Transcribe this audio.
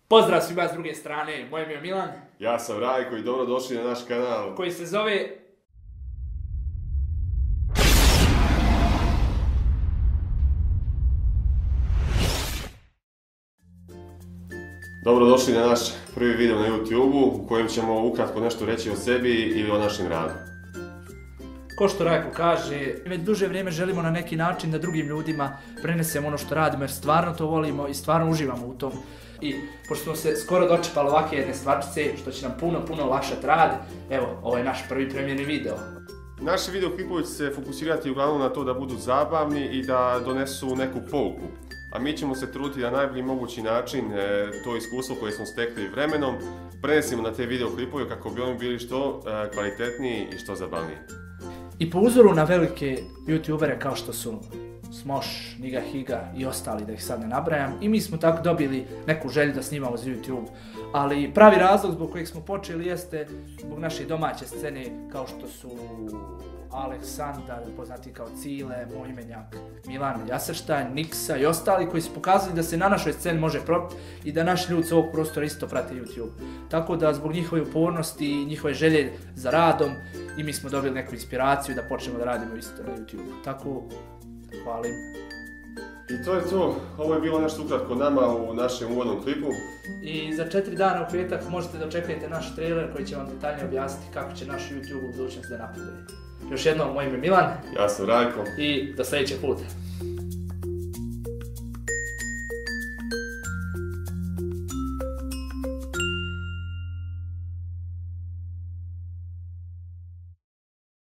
Pozdrav svima s druge strane, moje ime je Milan. Ja sam Rajko i dobrodošli na naš kanal Koji se zove... Dobrodošli na naš prvi video na YouTube-u u kojem ćemo ukratko nešto reći o sebi ili o našem radu. Ko što Rajko kaže, već duže vrijeme želimo na neki način da drugim ljudima prenesemo ono što radimo jer stvarno to volimo i stvarno uživamo u tom. I pošto smo se skoro dočepali ovakve jedne stvarčice što će nam puno olakšati rad, evo, ovo je naš prvi premjerni video. Naši videoklipovi će se fokusirati uglavnom na to da budu zabavni i da donesu neku pouku. A mi ćemo se truditi na najbolji mogući način to iskustvo koje smo stekli vremenom prenesimo na te videoklipove kako bi oni bili što kvalitetniji i što zabavniji. I po uzoru na velike youtubere kao što su Smosh, Niga Higa i ostali, da ih sad ne nabrajam, i mi smo tako dobili neku želju da snimamo za YouTube. Ali pravi razlog zbog kojeg smo počeli jeste zbog naše domaće scene kao što su Aleksandar, poznati kao Cile, moj imenjak Milan Jasrštajn, Niksa i ostali koji su pokazali da se na našoj sceni može probiti i da naši ljudi s ovog prostora isto prate YouTube. Tako da zbog njihove upornosti i njihove želje za radom i mi smo dobili neku inspiraciju da počnemo da radimo isto na YouTube. Tako, hvalim. I to je to. Ovo je bilo nešto ukratko nama u našem uvodnom klipu. I za 4 dana u petak možete da očekujete naš trailer koji će vam detaljnije objasniti kako će naš YouTube u budućnosti da napreduje. Još jednom, moje ime je Milan. Ja sam Rajko. I do sljedećeg puta.